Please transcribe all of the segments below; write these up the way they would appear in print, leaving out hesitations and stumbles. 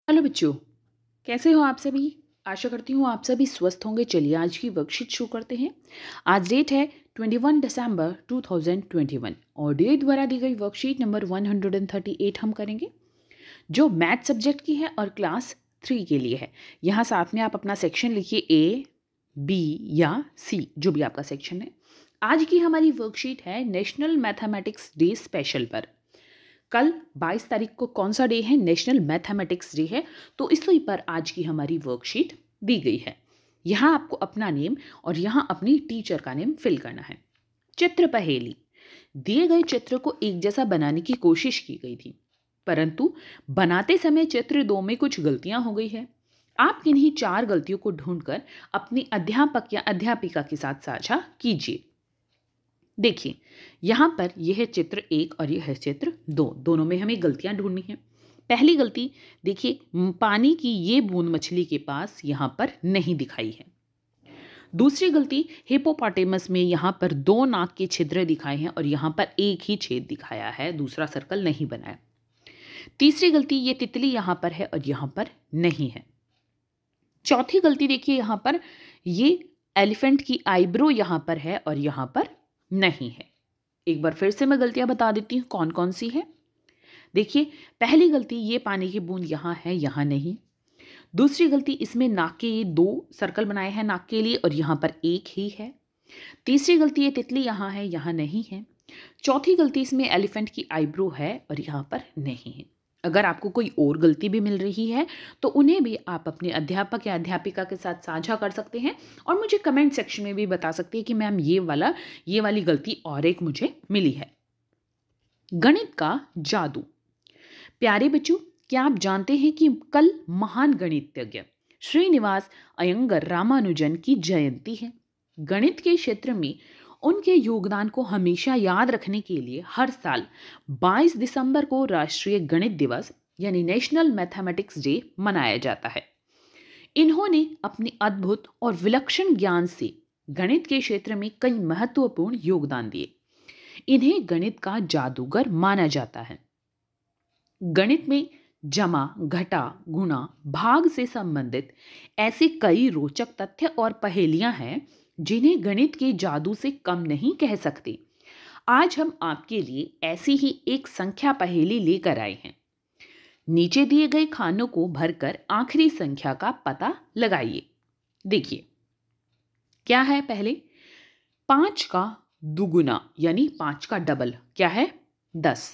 Hello बच्चों, कैसे हो आप सभी। आशा करती हूँ आप सभी स्वस्थ होंगे। चलिए आज की वर्कशीट शुरू करते हैं। आज डेट है 21 दिसंबर 2021 और डे द्वारा दी गई वर्कशीट नंबर 138 हम करेंगे, जो मैथ सब्जेक्ट की है और क्लास 3 के लिए है। यहाँ साथ में आप अपना सेक्शन लिखिए, ए, बी या सी, जो भी आपका सेक्शन है। आज की हमारी वर्कशीट है नेशनल मैथमेटिक्स डे स्पेशल पर। कल 22 तारीख को कौन सा डे है? नेशनल मैथमेटिक्स डे है। तो इसी पर आज की हमारी वर्कशीट दी गई है। यहाँ आपको अपना नेम और यहाँ अपनी टीचर का नेम फिल करना है। चित्र पहेली। दिए गए चित्र को एक जैसा बनाने की कोशिश की गई थी, परंतु बनाते समय चित्र 2 में कुछ गलतियां हो गई है। आप किन्हीं 4 गलतियों को ढूंढकर अपनी अध्यापक या अध्यापिका के साथ साझा कीजिए। देखिए, यहाँ पर यह है चित्र 1 और यह है चित्र 2। दोनों में हमें गलतियां ढूंढनी है। पहली गलती देखिए, पानी की ये बूंद मछली के पास यहाँ पर नहीं दिखाई है। दूसरी गलती, हिपोपोटामस में यहाँ पर 2 नाक के छिद्र दिखाए हैं और यहाँ पर एक ही छेद दिखाया है, दूसरा सर्कल नहीं बनाया। तीसरी गलती, ये तितली यहाँ पर है और यहाँ पर नहीं है। चौथी गलती देखिए, यहाँ पर ये एलिफेंट की आईब्रो यहाँ पर है और यहाँ पर नहीं है। एक बार फिर से मैं गलतियां बता देती हूँ कौन कौन सी है। देखिए, पहली गलती, ये पानी की बूंद यहाँ है, यहाँ नहीं। दूसरी गलती, इसमें नाक के ये 2 सर्कल बनाए हैं नाक के लिए और यहाँ पर एक ही है। तीसरी गलती, ये तितली यहाँ है, यहाँ नहीं है। चौथी गलती, इसमें एलिफेंट की आईब्रो है और यहाँ पर नहीं है। अगर आपको कोई और गलती भी मिल रही है तो उन्हें भी आप अपने अध्यापक या अध्यापिका के साथ साझा कर सकते हैं और मुझे कमेंट सेक्शन में भी बता सकते हैं कि मैम ये वाली गलती और एक मुझे मिली है। गणित का जादू। प्यारे बच्चों, क्या आप जानते हैं कि कल महान गणितज्ञ श्रीनिवास अयंगर रामानुजन की जयंती है। गणित के क्षेत्र में उनके योगदान को हमेशा याद रखने के लिए हर साल 22 दिसंबर को राष्ट्रीय गणित दिवस यानी नेशनल मैथमेटिक्स डे मनाया जाता है। इन्होंने अपने अद्भुत और विलक्षण ज्ञान से गणित के क्षेत्र में कई महत्वपूर्ण योगदान दिए। इन्हें गणित का जादूगर माना जाता है। गणित में जमा, घटा, गुणा, भाग से संबंधित ऐसे कई रोचक तथ्य और पहेलियां हैं जिन्हें गणित के जादू से कम नहीं कह सकते। आज हम आपके लिए ऐसी ही एक संख्या पहेली लेकर आए हैं। नीचे दिए गए खानों को भरकर आखिरी संख्या का पता लगाइए। देखिए, क्या है? पहले 5 का दुगुना यानी 5 का डबल क्या है? 10।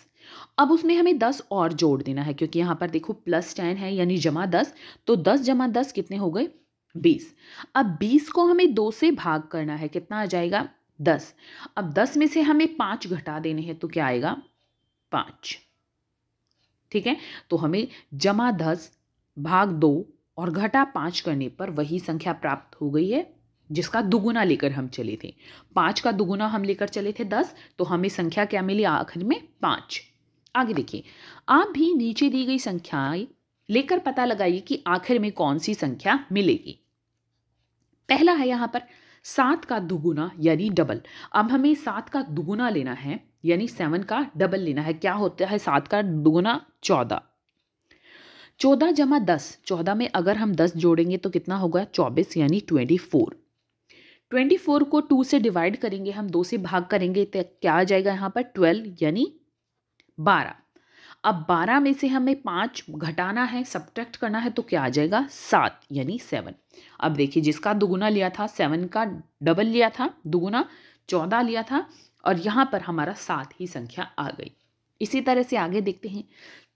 अब उसमें हमें 10 और जोड़ देना है, क्योंकि यहाँ पर देखो +10 है यानी जमा 10। तो 10 जमा 10 कितने हो गए? 20। अब 20 को हमें 2 से भाग करना है, कितना आ जाएगा? 10। अब 10 में से हमें 5 घटा देने हैं, तो क्या आएगा? 5। ठीक है, तो हमें जमा 10 भाग 2 और घटा 5 करने पर वही संख्या प्राप्त हो गई है जिसका दुगुना लेकर हम चले थे। 5 का दुगुना हम लेकर चले थे 10, तो हमें संख्या क्या मिली आखिर में? 5। आगे देखिए, आप भी नीचे दी गई संख्याएं लेकर पता लगाइए कि आखिर में कौन सी संख्या मिलेगी। पहला है यहाँ पर 7 का दुगुना यानी डबल। अब हमें 7 का दुगुना लेना है यानी 7 का डबल लेना है। क्या होता है 7 का दुगुना? 14। 14 जमा 10, 14 में अगर हम 10 जोड़ेंगे तो कितना होगा? 24 यानी 24। 24 को 2 से डिवाइड करेंगे, हम 2 से भाग करेंगे तो क्या आ जाएगा यहाँ पर? 12 यानी 12। अब 12 में से हमें 5 घटाना है, सब्ट्रैक्ट करना है, तो क्या आ जाएगा? 7 यानी 7। अब देखिए, जिसका दुगुना लिया था 7 का डबल लिया था, दुगुना 14 लिया था और यहाँ पर हमारा 7 ही संख्या आ गई। इसी तरह से आगे देखते हैं।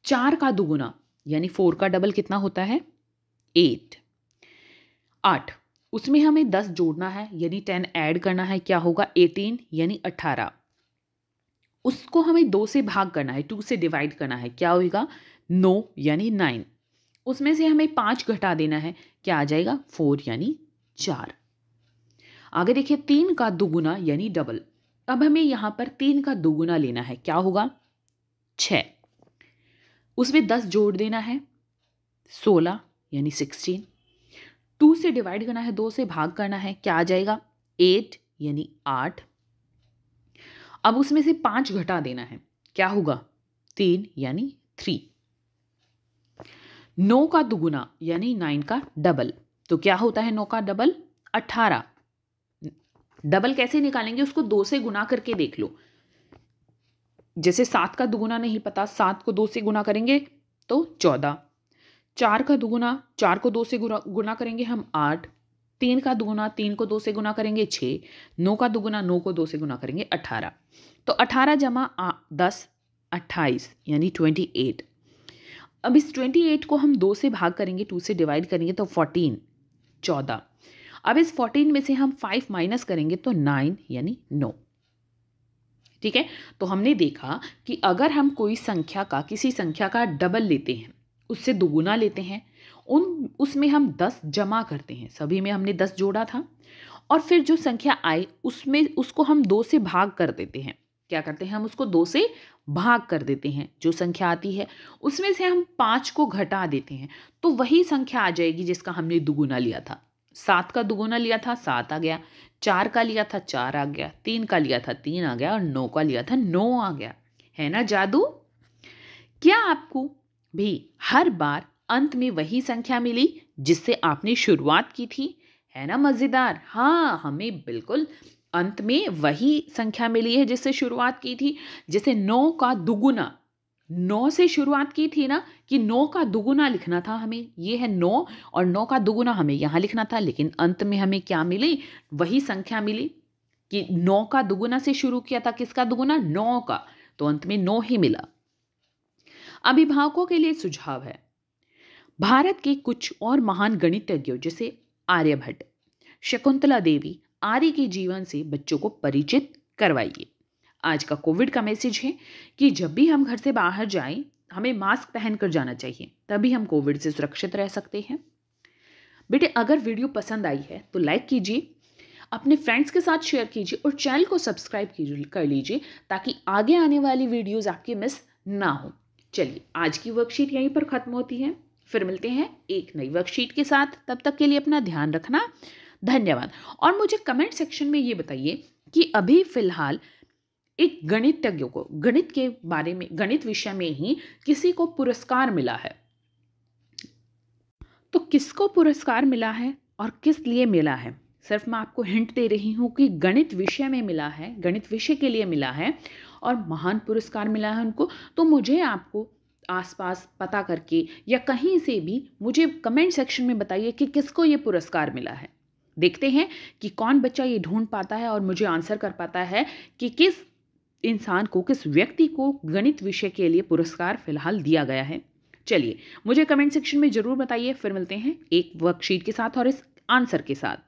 4 का दुगुना यानी 4 का डबल कितना होता है? 8। 8, उसमें हमें 10 जोड़ना है यानी 10 ऐड करना है, क्या होगा? 18 यानी 18। उसको हमें 2 से भाग करना है, 2 से डिवाइड करना है, क्या होगा? 9 यानी 9। उसमें से हमें 5 घटा देना है, क्या आ जाएगा? 4 यानी 4। आगे देखिए, 3 का दुगुना यानी डबल। अब हमें यहाँ पर 3 का दुगुना लेना है, क्या होगा? 6। उसमें 10 जोड़ देना है, 16 यानी 16। 2 से डिवाइड करना है, 2 से भाग करना है, क्या आ जाएगा? 8 यानी 8। अब उसमें से 5 घटा देना है, क्या होगा? 3 यानी 3। 9 का दुगुना यानी 9 का डबल, तो क्या होता है 9 का डबल? 18। डबल कैसे निकालेंगे? उसको 2 से गुना करके देख लो। जैसे 7 का दुगुना नहीं पता, 7 को 2 से गुना करेंगे तो 14। 4 का दुगुना, 4 को 2 से गुना करेंगे हम 8। 3 का दुगुना, 3 को 2 से गुना करेंगे 6। 9 का दुगुना, 9 को 2 से गुना करेंगे 18। तो 18 जमा 10 28 यानी 28। अब इस 28 को हम 2 से भाग करेंगे, 2 से डिवाइड करेंगे तो 14। अब इस 14 में से हम 5 माइनस करेंगे तो 9 यानी 9। ठीक है, तो हमने देखा कि अगर हम कोई संख्या का, किसी संख्या का डबल लेते हैं, उससे दुगुना लेते हैं, उसमें हम 10 जमा करते हैं, सभी में हमने 10 जोड़ा था, और फिर जो संख्या आई उसको हम 2 से भाग कर देते हैं। क्या करते हैं? हम उसको 2 से भाग कर देते हैं। जो संख्या आती है उसमें से हम 5 को घटा देते हैं, तो वही संख्या आ जाएगी जिसका हमने दुगुना लिया था। 7 का दुगुना लिया था 7 आ गया, 4 का लिया था 4 आ गया, 3 का लिया था 3 आ गया, और 9 का लिया था 9 आ गया। है ना जादू? क्या आपको भी हर बार अंत में वही संख्या मिली जिससे आपने शुरुआत की थी? है ना मजेदार? हाँ, हमें बिल्कुल अंत में वही संख्या मिली है जिससे शुरुआत की थी। जैसे 9 का दुगुना, 9 से शुरुआत की थी ना, कि 9 का दुगुना लिखना था हमें, ये है 9, और 9 का दुगुना हमें यहाँ लिखना था, लेकिन अंत में हमें क्या मिली? वही संख्या मिली कि 9 का दुगुना से शुरू किया था। किसका दुगुना? 9 का, तो अंत में 9 ही मिला। अभिभावकों के लिए सुझाव है, भारत के कुछ और महान गणितज्ञों जैसे आर्यभट्ट, शकुंतला देवी आदि के जीवन से बच्चों को परिचित करवाइए। आज का कोविड का मैसेज है कि जब भी हम घर से बाहर जाएं, हमें मास्क पहनकर जाना चाहिए, तभी हम कोविड से सुरक्षित रह सकते हैं। बेटे, अगर वीडियो पसंद आई है तो लाइक कीजिए, अपने फ्रेंड्स के साथ शेयर कीजिए, और चैनल को सब्सक्राइब कर लीजिए ताकि आगे आने वाली वीडियोज़ आपके मिस ना हो। चलिए, आज की वर्कशीट यहीं पर ख़त्म होती है, फिर मिलते हैं एक नई वर्कशीट के साथ। तब तक के लिए अपना ध्यान रखना, धन्यवाद। और मुझे कमेंट सेक्शन में ये बताइए कि अभी फ़िलहाल एक गणितज्ञ को गणित के बारे में, गणित विषय में ही किसी को पुरस्कार मिला है, तो किसको पुरस्कार मिला है और किस लिए मिला है? सिर्फ मैं आपको हिंट दे रही हूँ कि गणित विषय में मिला है, गणित विषय के लिए मिला है, और महान पुरस्कार मिला है उनको। तो मुझे आपको आसपास पता करके या कहीं से भी मुझे कमेंट सेक्शन में बताइए कि किसको ये पुरस्कार मिला है। देखते हैं कि कौन बच्चा ये ढूंढ पाता है और मुझे आंसर कर पाता है कि किस इंसान को, किस व्यक्ति को गणित विषय के लिए पुरस्कार फिलहाल दिया गया है। चलिए, मुझे कमेंट सेक्शन में ज़रूर बताइए। फिर मिलते हैं एक वर्कशीट के साथ और इस आंसर के साथ।